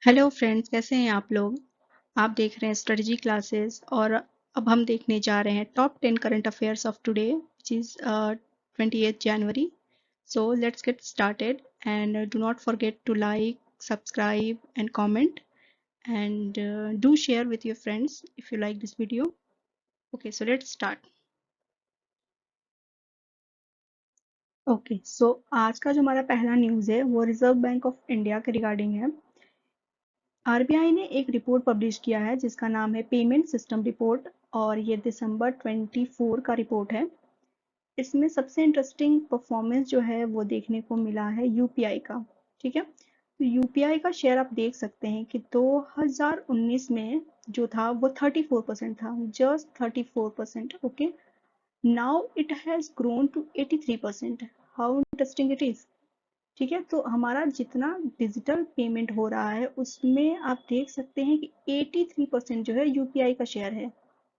Hello friends, कैसे हैं आप लोग। आप देख रहे हैं स्ट्रेटजी क्लासेस और अब हम देखने जा रहे हैं top 10 current affairs of today which is 28 January. So let's get started and do not forget to like, subscribe and comment and do share with your friends if you like this video. Okay, so let's start. Okay, so आज का जो हमारा पहला news है वो reserve bank of India के regarding है। RBI ने एक रिपोर्ट पब्लिश किया है जिसका नाम है पेमेंट सिस्टम रिपोर्ट और ये दिसंबर 24 का रिपोर्ट है। इसमें सबसे इंटरेस्टिंग परफॉर्मेंस जो है वो देखने को मिला है यूपीआई का। ठीक है, तो यूपीआई का शेयर आप देख सकते हैं कि 2019 में जो था वो 34% था, just 34%। Okay, now it has grown to 83%। How interesting it is. ठीक है, तो हमारा जितना डिजिटल पेमेंट हो रहा है उसमें आप देख सकते हैं कि 83% जो है यूपीआई का शेयर है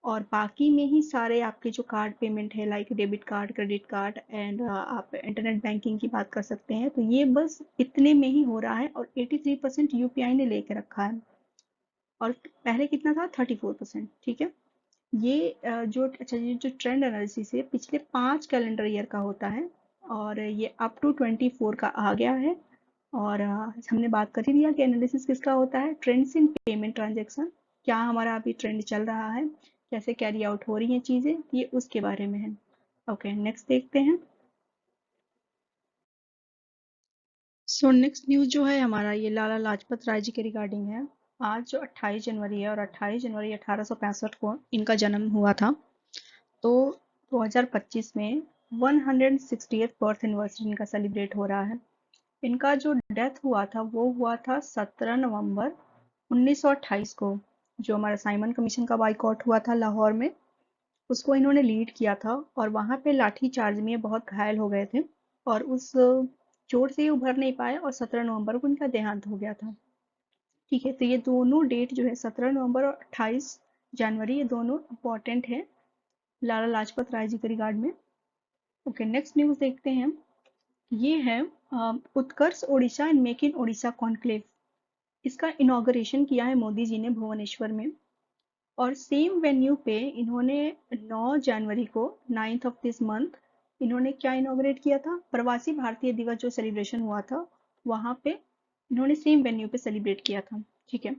और बाकी में ही सारे आपके जो कार्ड पेमेंट है like debit card, credit card and आप इंटरनेट बैंकिंग की बात कर सकते हैं, तो ये बस इतने में ही हो रहा है और 83% यूपीआई ने लेके रखा है और पहले कितना था, 34%। ठीक है, ये ये जो ट्रेंड एनालिसिस है पिछले 5 कैलेंडर ईयर का होता है और ये अप टू 24 का आ गया है। और हमने बात कर ही दिया कि एनालिसिस किसका होता है, ट्रेंड्स इन पेमेंट ट्रांजैक्शन। क्या हमारा अभी ट्रेंड चल रहा है, कैसे कैरी आउट हो रही हैं चीज़ें, ये उसके बारे में है। ओके, नेक्स्ट देखते हैं। सो नेक्स्ट न्यूज़ जो है हमारा ये लाला लाजपत राय जी के रिगार्डिंग है। आज जो 28 जनवरी है और 28 जनवरी 1865 को इनका जन्म हुआ था। तो 2025 में 160th बर्थ एनिवर्सरी इनका सेलिब्रेट हो रहा है। इनका जो डेथ हुआ था वो हुआ था 17 नवंबर 1928 को। जो हमारा साइमन कमीशन का बाइकआउट हुआ था लाहौर में, उसको इन्होंने लीड किया था और वहां पे लाठी चार्ज में बहुत घायल हो गए थे और उस चोट से ये उभर नहीं पाए और 17 नवंबर को इनका देहांत हो गया था। ठीक है, तो ये दोनों डेट जो है 17 नवंबर और 28 जनवरी, ये दोनों इम्पॉर्टेंट है लाला लाजपत राय जी के रिगार्ड में। ओके, नेक्स्ट न्यूज़ देखते हैं। ये है Utkarsh Odisha and make in Odisha conclave. इसका इनॉग्रेशन किया है मोदी जी ने भुवनेश्वर में और सेम वेन्यू पे इन्होंने 9 जनवरी को, 9th ऑफ दिस मंथ, इन्होंने क्या इनॉग्रेट किया था, प्रवासी भारतीय दिवस जो सेलिब्रेशन हुआ था वहां पे इन्होंने सेम वेन्यू पे सेलिब्रेट किया था। ठीक है,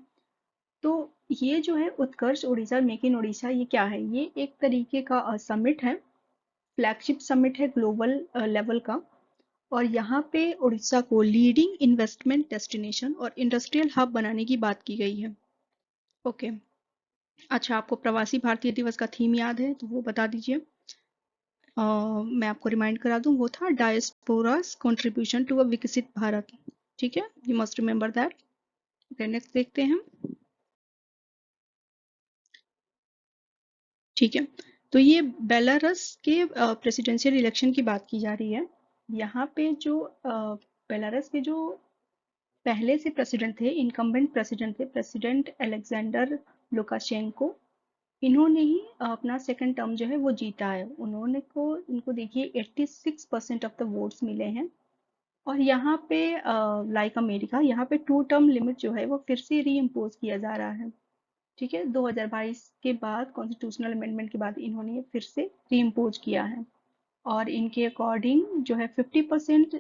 तो ये जो है उत्कर्ष ओडिशा मेक इन ओडिशा, ये क्या है, ये एक तरीके का समिट है, फ्लैगशिप समिट है ग्लोबल लेवल का। और यहाँ पे उड़ीसा को लीडिंग इन्वेस्टमेंट डेस्टिनेशन और इंडस्ट्रियल हब बनाने की बात की गई है। ओके, अच्छा, आपको प्रवासी भारतीय दिवस का थीम याद है तो वो बता दीजिए। मैं आपको रिमाइंड करा दूं, वो था डायस्पोरास कंट्रीब्यूशन टू अ विकसित भारत। ठीक है, you must remember that. Okay, next देखते हैं। ठीक है, तो ये बेलारस के प्रेसिडेंशियल इलेक्शन की बात की जा रही है। यहाँ पे जो बेलारस के जो पहले से प्रेसिडेंट थे, इनकम्बेंट प्रेसिडेंट थे, प्रेसिडेंट अलेक्जेंडर लुकाशेंको, इन्होंने ही अपना सेकंड टर्म जो है वो जीता है। उन्होंने को इनको देखिए 86% ऑफ द वोट्स मिले हैं और यहाँ पे लाइक अमेरिका, यहाँ पे 2 टर्म लिमिट जो है वो फिर से री इम्पोज किया जा रहा है। ठीक है, 2022 के बाद कॉन्स्टिट्यूशनल अमेंडमेंट के बाद इन्होंने फिर से री इम्पोज किया है और इनके अकॉर्डिंग जो है 50%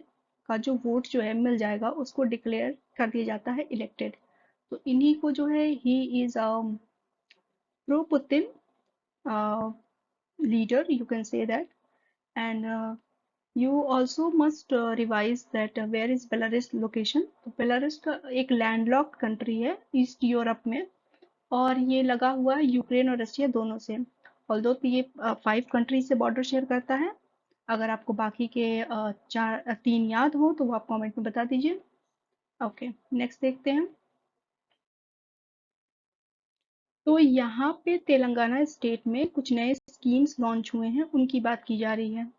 का जो वोट जो है मिल जाएगा उसको डिक्लेयर कर दिया जाता है इलेक्टेड। तो इन्हीं को जो है he is pro Putin leader, you can say that. And you also must revise that where is Belarus location. तो बेलारूस का एक लैंडलॉक्ड कंट्री है ईस्ट यूरोप में और ये लगा हुआ है यूक्रेन और रशिया दोनों से। ऑल्दो ये 5 कंट्री से बॉर्डर शेयर करता है। अगर आपको बाकी के 3 याद हो तो वो आप कमेंट में बता दीजिए। ओके, नेक्स्ट देखते हैं। तो यहाँ पे तेलंगाना स्टेट में कुछ नए स्कीम्स लॉन्च हुए हैं, उनकी बात की जा रही है।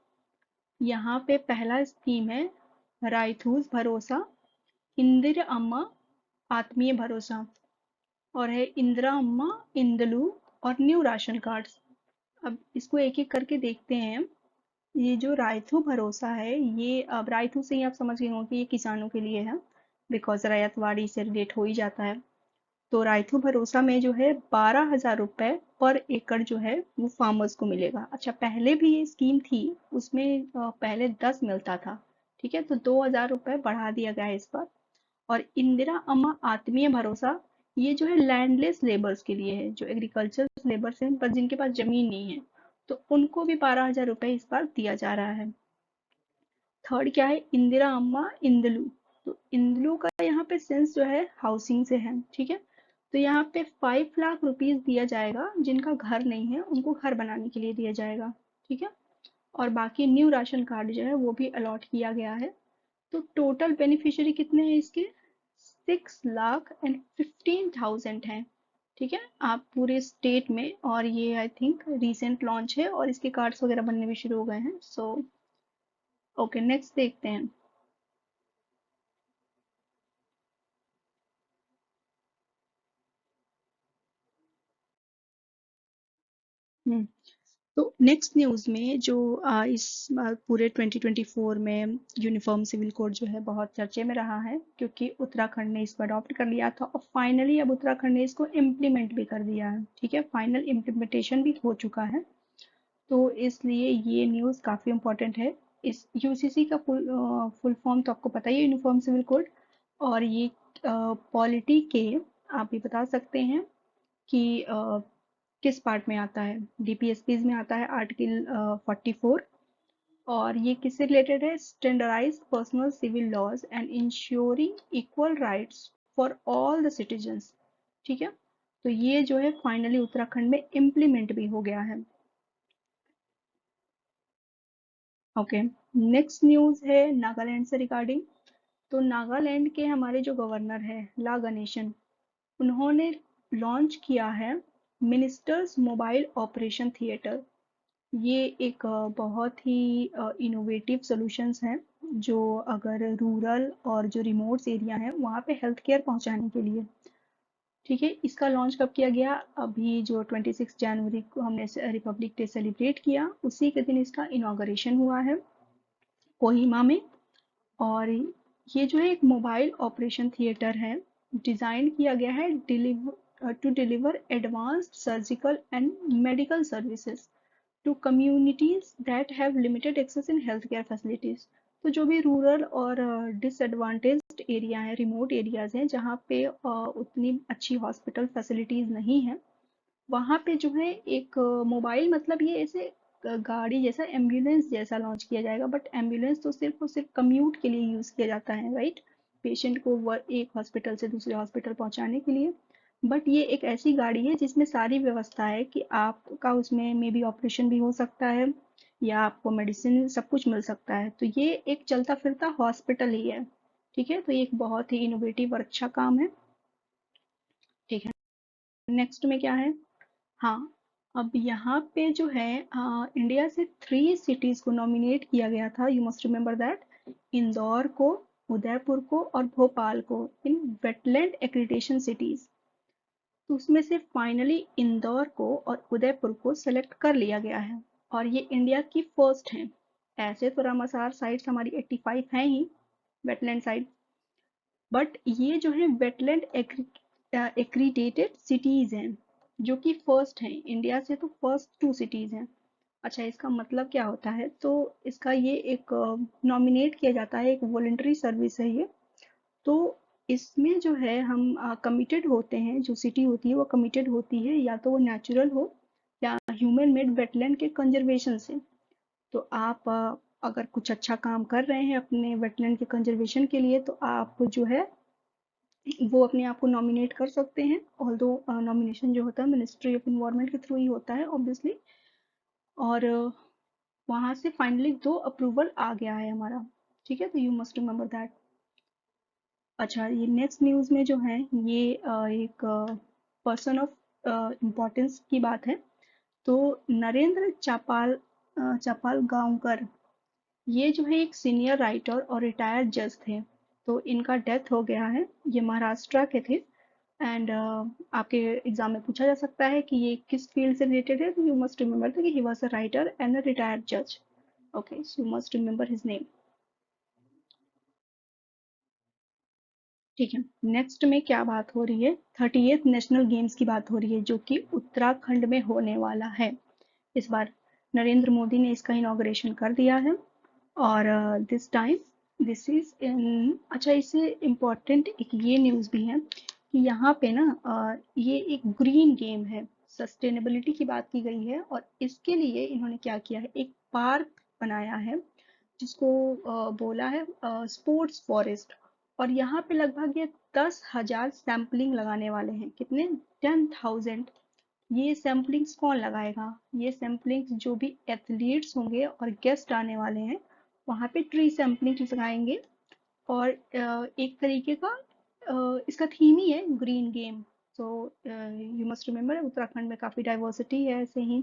यहाँ पे पहला स्कीम है राइथूज भरोसा, इंदिर अम्मा आत्मीय भरोसा और है इंदिरा अम्मा इंदलू और न्यू राशन कार्ड्स। अब इसको एक एक करके देखते हैं। ये जो रायथू भरोसा है, ये अब रायथू से ही आप समझ गए होंगे कि ये किसानों के लिए है। बिकॉज रैयतवाड़ी से रिलेट हो ही जाता है। तो रायथू भरोसा में जो है 12,000 रुपए पर एकड़ जो है वो फार्मर्स को मिलेगा। अच्छा, पहले भी ये स्कीम थी, उसमें पहले 10 मिलता था। ठीक है, तो 2,000 रुपए बढ़ा दिया गया है इस बार। और इंदिरा अम्मा आत्मीय भरोसा, ये जो है लैंडलेस लेबर्स के लिए है, जो एग्रीकल्चर लेबर्स हैं पर जिनके पास जमीन नहीं है, तो उनको भी 12,000 रुपए इस बार दिया जा रहा है। थर्ड क्या है, इंदिरा अम्मा इंदलू। तो इंदलू का यहाँ पे सेंस जो है हाउसिंग से है। ठीक है, तो यहाँ पे 5 लाख रुपीज दिया जाएगा, जिनका घर नहीं है उनको घर बनाने के लिए दिया जाएगा। ठीक है, और बाकी न्यू राशन कार्ड जो है वो भी अलॉट किया गया है। तो टोटल बेनिफिशियरी कितने हैं इसके, 6,15,000 हैं। ठीक है, आप पूरे स्टेट में, और ये आई थिंक रीसेंट लॉन्च है और इसके कार्ड्स वगैरह बनने भी शुरू हो गए हैं। सो ओके, नेक्स्ट देखते हैं। हम्म, तो नेक्स्ट न्यूज में जो इस पूरे 2024 में यूनिफॉर्म सिविल कोड जो है बहुत चर्चे में रहा है, क्योंकि उत्तराखंड ने इसको अडॉप्ट कर लिया था और फाइनली अब उत्तराखंड ने इसको इम्प्लीमेंट भी कर दिया है। ठीक है, फाइनल इम्प्लीमेंटेशन भी हो चुका है। तो इसलिए ये न्यूज़ काफ़ी इम्पोर्टेंट है। इस यूसीसी का फुल फॉर्म तो आपको पता ही है, यूनिफॉर्म सिविल कोड। और ये पॉलिटी के, आप भी बता सकते हैं कि किस पार्ट में आता है। डीपीएसपीज में आता है आर्टिकल 44। और ये किससे रिलेटेड है, standardised personal civil laws and ensuring equal rights for all the citizens. ठीक है, तो ये जो है फाइनली उत्तराखंड में इम्प्लीमेंट भी हो गया है। ओके, नेक्स्ट न्यूज़ है नागालैंड से रिगार्डिंग। तो नागालैंड के हमारे जो गवर्नर है ला गणेशन, उन्होंने लॉन्च किया है मिनिस्टर्स मोबाइल ऑपरेशन थिएटर। ये एक बहुत ही इनोवेटिव सॉल्यूशंस हैं, जो अगर रूरल और जो रिमोट्स एरिया हैं वहाँ पे हेल्थ केयर पहुँचाने के लिए। ठीक है, इसका लॉन्च कब किया गया, अभी जो 26 जनवरी को हमने रिपब्लिक डे सेलिब्रेट किया, उसी के दिन इसका इनॉग्रेशन हुआ है कोहिमा में। और ये जो है एक मोबाइल ऑपरेशन थिएटर है, डिज़ाइन किया गया है to deliver advanced surgical and medical services to communities that have limited access in health care facilities. तो जो भी रूरल और डिसएडवांटेज्ड एरिया है, रिमोट एरियाज हैं, जहाँ पे उतनी अच्छी हॉस्पिटल फैसिलिटीज नहीं है, वहाँ पे जो है एक मोबाइल, मतलब ये ऐसे गाड़ी जैसा, एम्बुलेंस जैसा लॉन्च किया जाएगा। बट एम्बुलेंस तो सिर्फ और सिर्फ कम्यूट के लिए यूज़ किया जाता है, राइट, पेशेंट को एक हॉस्पिटल से दूसरे हॉस्पिटल पहुंचाने के लिए। बट ये एक ऐसी गाड़ी है जिसमें सारी व्यवस्था है कि आपका उसमें मे बी ऑपरेशन भी हो सकता है, या आपको मेडिसिन सब कुछ मिल सकता है। तो ये एक चलता फिरता हॉस्पिटल ही है। ठीक है, तो ये एक बहुत ही इनोवेटिव और अच्छा काम है। ठीक है, नेक्स्ट में क्या है, हाँ, अब यहाँ पे जो है इंडिया से 3 सिटीज को नॉमिनेट किया गया था, you must remember that. Indore को, उदयपुर को और भोपाल को इन वेटलैंड एक्रीडेशन सिटीज। तो उसमें से फाइनली इंदौर को और उदयपुर को सेलेक्ट कर लिया गया है, और ये इंडिया की फर्स्ट हैं। ऐसे तो रामासार साइट्स हमारी 85 हैं ही, वेटलैंड साइट, बट ये जो है वेटलैंड एक्रीडेटेड सिटीज हैं, जो कि फर्स्ट हैं इंडिया से, तो फर्स्ट 2 सिटीज हैं। अच्छा, इसका मतलब क्या होता है, तो इसका ये एक नॉमिनेट किया जाता है, एक वॉलंटरी सर्विस है ये। तो इसमें जो है हम कमिटेड होते हैं, जो सिटी होती है वो कमिटेड होती है, या तो वो नेचुरल हो या ह्यूमन मेड वेटलैंड के कंजर्वेशन से। तो आप अगर कुछ अच्छा काम कर रहे हैं अपने वेटलैंड के कंजर्वेशन के लिए, तो आप जो है वो अपने आप को नॉमिनेट कर सकते हैं। ऑल्दो नॉमिनेशन जो होता है मिनिस्ट्री ऑफ इन्वायरमेंट के थ्रू ही होता है ऑब्वियसली। और वहाँ से फाइनली 2 अप्रूवल आ गया है हमारा। ठीक है, तो यू मस्ट रिमेम्बर दैट। अच्छा, ये नेक्स्ट न्यूज़ में जो है ये एक पर्सन ऑफ इम्पोर्टेंस की बात है। तो नरेंद्र चापाल गांवकर, ये जो है एक सीनियर राइटर और रिटायर्ड जज थे। तो इनका डेथ हो गया है, ये महाराष्ट्र के थे। एंड आपके एग्जाम में पूछा जा सकता है कि ये किस फील्ड से रिलेटेड है, तो यू मस्ट रिमेम्बर कि he was a writer and a retired जज। Okay, so you must remember his name. ठीक है, नेक्स्ट में क्या बात हो रही है, 38th नेशनल गेम्स की बात हो रही है जो कि उत्तराखंड में होने वाला है इस बार। नरेंद्र मोदी ने इसका इनॉग्रेशन कर दिया है और this time this is in, अच्छा इससे इम्पोर्टेंट एक ये न्यूज़ भी है कि यहाँ पे ना ये एक ग्रीन गेम है, सस्टेनेबिलिटी की बात की गई है और इसके लिए इन्होंने क्या किया है, एक पार्क बनाया है जिसको बोला है स्पोर्ट्स फॉरेस्ट। और यहाँ पे लगभग ये 10,000 सैम्पलिंग लगाने वाले हैं, कितने, 10,000। ये सैम्पलिंग्स कौन लगाएगा, ये सैम्पलिंग्स जो भी एथलीट्स होंगे और गेस्ट आने वाले हैं वहाँ पे ट्री सैम्पलिंग लगाएंगे। और एक तरीके का इसका थीम ही है green game. So you must remember Uttarakhand में काफ़ी डाइवर्सिटी है ऐसे ही,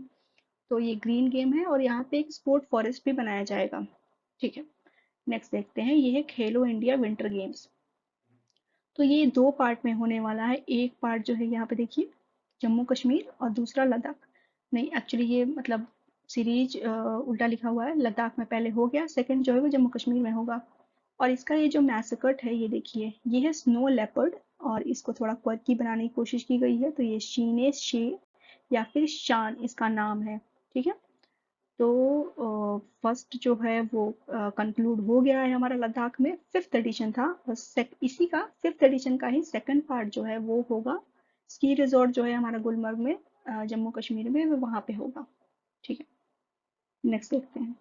तो ये ग्रीन गेम है और यहाँ पे एक स्पोर्ट फॉरेस्ट भी बनाया जाएगा। ठीक है, नेक्स्ट देखते हैं, ये है खेलो इंडिया विंटर गेम्स। तो ये दो पार्ट में होने वाला है, एक पार्ट जो है यहाँ पे देखिए जम्मू कश्मीर और दूसरा लद्दाख। नहीं एक्चुअली ये मतलब सीरीज उल्टा लिखा हुआ है, लद्दाख में पहले हो गया, सेकंड जो है वो जम्मू कश्मीर में होगा। और इसका ये जो मैसकट है ये देखिए, ये है स्नो लेपर्ड और इसको थोड़ा क्वर्की बनाने की कोशिश की गई है, तो ये शीने शे या फिर शान इसका नाम है। ठीक है, तो फर्स्ट जो है वो कंक्लूड हो गया है हमारा लद्दाख में, फिफ्थ एडिशन था और इसी का फिफ्थ एडिशन का ही सेकंड पार्ट जो है वो होगा स्की रिजॉर्ट जो है हमारा गुलमर्ग में, जम्मू कश्मीर में, वो वहाँ पे होगा। ठीक है, नेक्स्ट देखते हैं।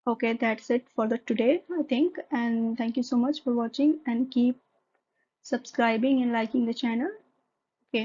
Okay, that's it for the today, I think, and thank you so much for watching and keep subscribing and liking the channel. Okay.